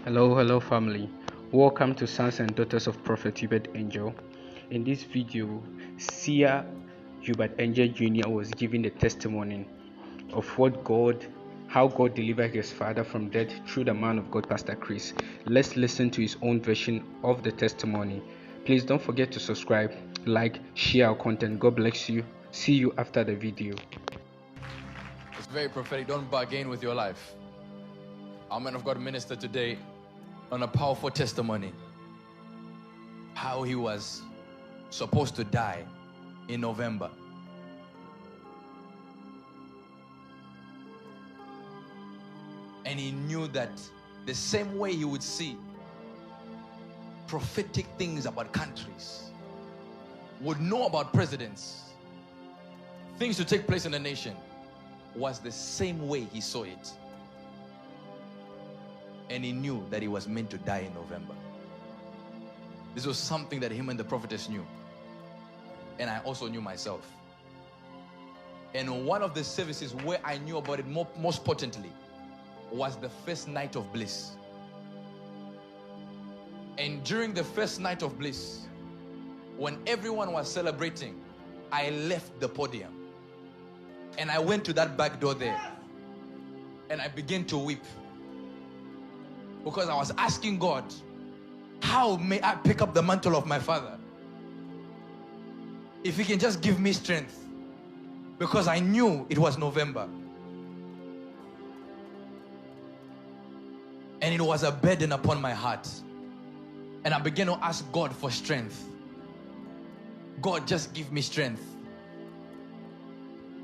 Hello family. Welcome to Sons and Daughters of Prophet UEBERT Angel. In this video, Seer UEBERT Angel Jr. was giving the testimony of how God delivered his father from death through the man of God, Pastor Chris. Let's listen to his own version of the testimony. Please don't forget to subscribe, like, share our content. God bless you. See you after the video. It's very prophetic. Don't bargain with your life. Our man of God ministered today on a powerful testimony. How he was supposed to die in November. And he knew that the same way he would see prophetic things about countries, would know about presidents, things to take place in the nation, was the same way he saw it. And he knew that he was meant to die in November. This was something that him and the prophetess knew. And I also knew myself. And one of the services where I knew about it most potently was the first night of bliss. And during the first night of bliss, when everyone was celebrating, I left the podium. And I went to that back door there. And I began to weep. Because I was asking God, how may I pick up the mantle of my father? If he can just give me strength. Because I knew it was November. And it was a burden upon my heart. And I began to ask God for strength. God, just give me strength.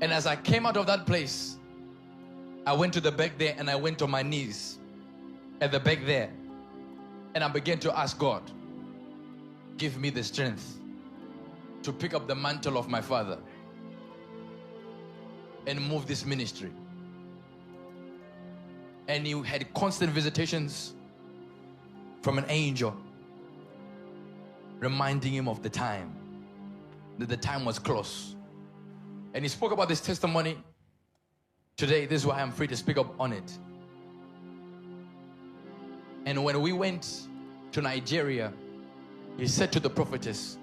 And as I came out of that place, I went to the back there and I went on my knees at the back there. And I began to ask God, give me the strength to pick up the mantle of my father and move this ministry. And he had constant visitations from an angel reminding him of the time, that the time was close. And he spoke about this testimony today. This is why I'm free to speak up on it. And when we went to Nigeria, he said to the prophetess,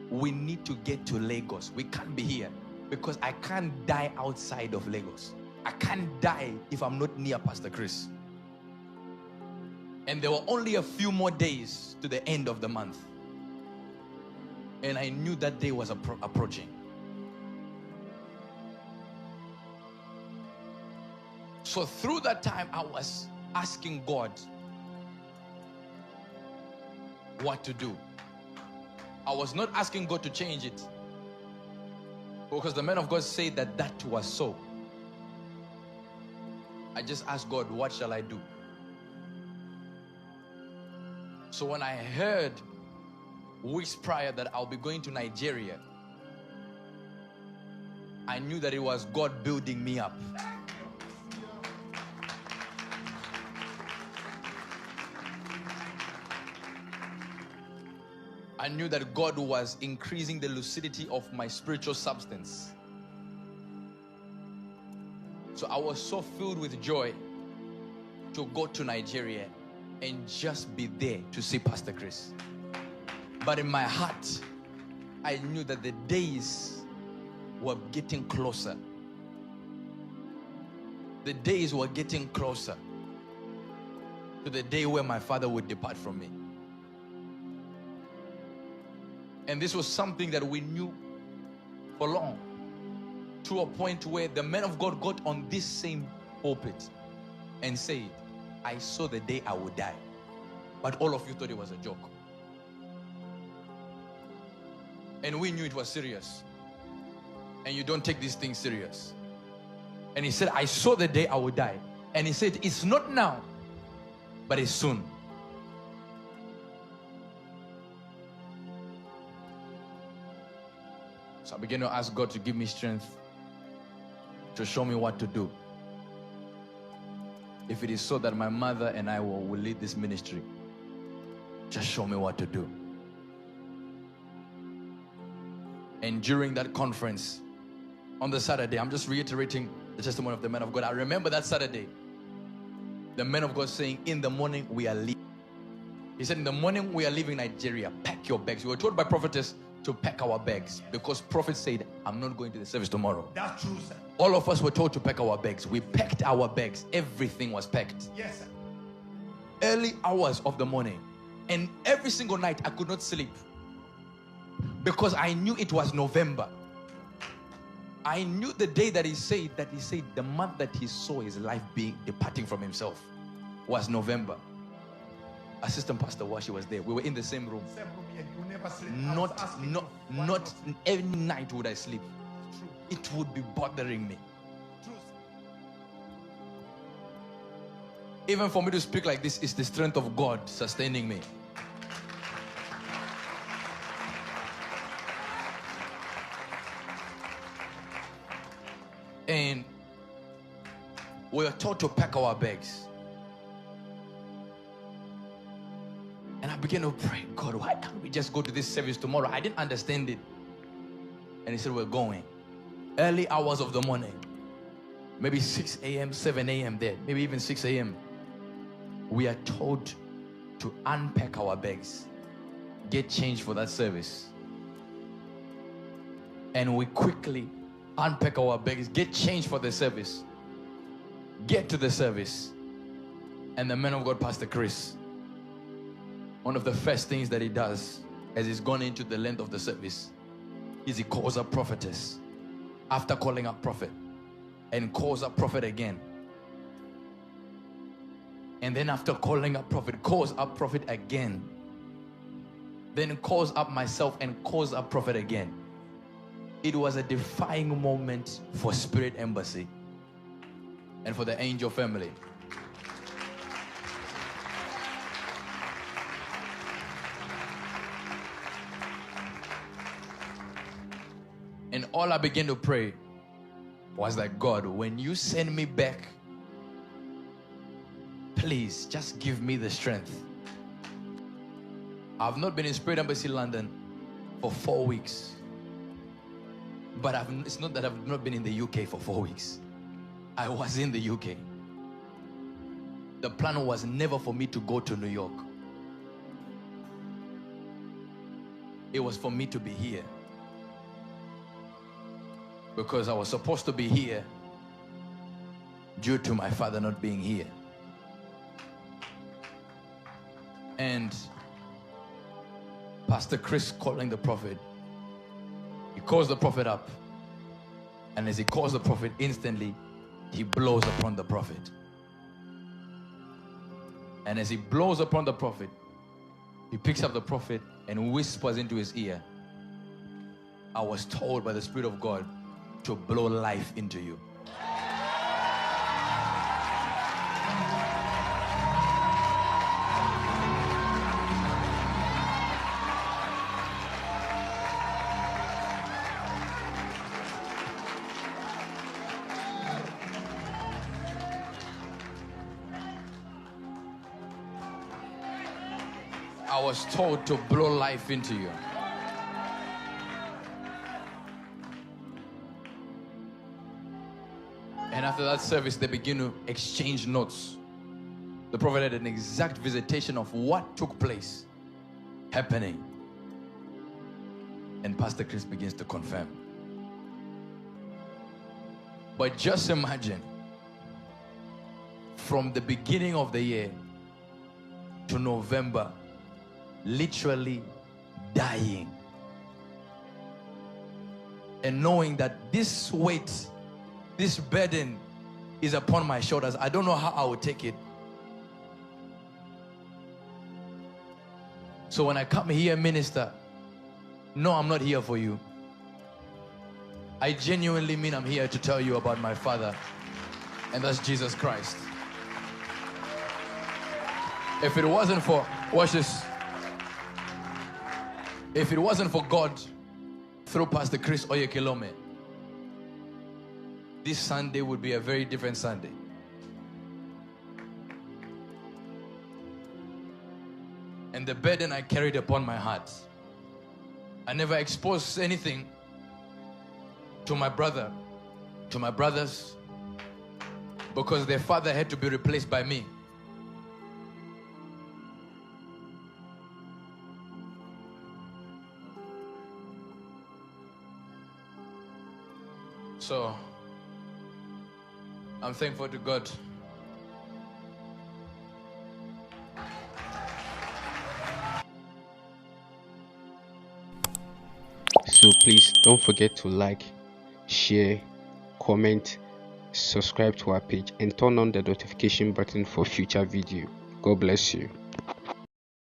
we need to get to Lagos. We can't be here because I can't die outside of Lagos. I can't die if I'm not near Pastor Chris. And there were only a few more days to the end of the month. And I knew that day was approaching. So through that time, I was asking God what to do. I was not asking God to change it, because the man of God said that that was so. I just asked God, what shall I do? So when I heard weeks prior that I'll be going to Nigeria, I knew that it was God building me up. I knew that God was increasing the lucidity of my spiritual substance. So I was so filled with joy to go to Nigeria and just be there to see Pastor Chris. But in my heart, I knew that the days were getting closer. The days were getting closer to the day where my father would depart from me. And this was something that we knew for long, to a point where the man of God got on this same pulpit and said, I saw the day I would die. But all of you thought it was a joke. And we knew it was serious. And you don't take these things serious. And he said, I saw the day I would die. And he said, it's not now, but it's soon. So I began to ask God to give me strength to show me what to do. If it is so that my mother and I will lead this ministry, just show me what to do. And during that conference, on the Saturday, I'm just reiterating the testimony of the man of God. I remember that Saturday, the man of God saying, in the morning we are leaving. He said, in the morning we are leaving Nigeria. Pack your bags. We were told by prophetess to pack our bags because prophet said, I'm not going to the service tomorrow. That's true, sir. All of us were told to pack our bags. We packed our bags. Everything was packed. Yes, sir. Early hours of the morning. And every single night I could not sleep because I knew it was November. I knew the day that he said the month that he saw his life being departing from himself was November. Assistant Pastor Washi was there. We were in the same room. Same room, yeah, you never sleep. Not any night would I sleep. True. It would be bothering me. True. Even for me to speak like this is the strength of God sustaining me. And we are taught to pack our bags. And I began to pray, God, why can't we just go to this service tomorrow? I didn't understand it. And he said, we're going. Early hours of the morning. Maybe 6 a.m., 7 a.m. there. Maybe even 6 a.m. We are told to unpack our bags. Get changed for that service. And we quickly unpack our bags, get changed for the service, get to the service. And the man of God, Pastor Chris, one of the first things that he does as he's gone into the length of the service is he calls up prophetess. After calling up prophet, and calls up prophet again. And then after calling up prophet, calls up prophet again. Then calls up myself and calls up prophet again. It was a defining moment for Spirit Embassy and for the Angel family. And all I began to pray was that, God, when you send me back, please just give me the strength. I've not been in Spirit Embassy London for 4 weeks. But it's not that I've not been in the UK for 4 weeks. I was in the UK. The plan was never for me to go to New York. It was for me to be here. Because I was supposed to be here due to my father not being here. And Pastor Chris calling the prophet. He calls the prophet up. And as he calls the prophet, instantly, he blows upon the prophet. And as he blows upon the prophet, he picks up the prophet and whispers into his ear, I was told by the Spirit of God to blow life into you. I was told to blow life into you. And after that service, they begin to exchange notes. The prophet had an exact visitation of what took place, happening. And Pastor Chris begins to confirm. But just imagine, from the beginning of the year to November, literally dying. And knowing that this weight, this burden is upon my shoulders. I don't know how I will take it. So when I come here, minister, no, I'm not here for you. I genuinely mean I'm here to tell you about my Father, and that's Jesus Christ. If it wasn't for, watch this. If it wasn't for God through Pastor Chris Oyakhilomen, this Sunday would be a very different Sunday. And the burden I carried upon my heart, I never exposed anything to my brother, to my brothers, because their father had to be replaced by me. So I'm thankful to God. So please don't forget to like, share, comment, subscribe to our page, and turn on the notification button for future video. God bless you.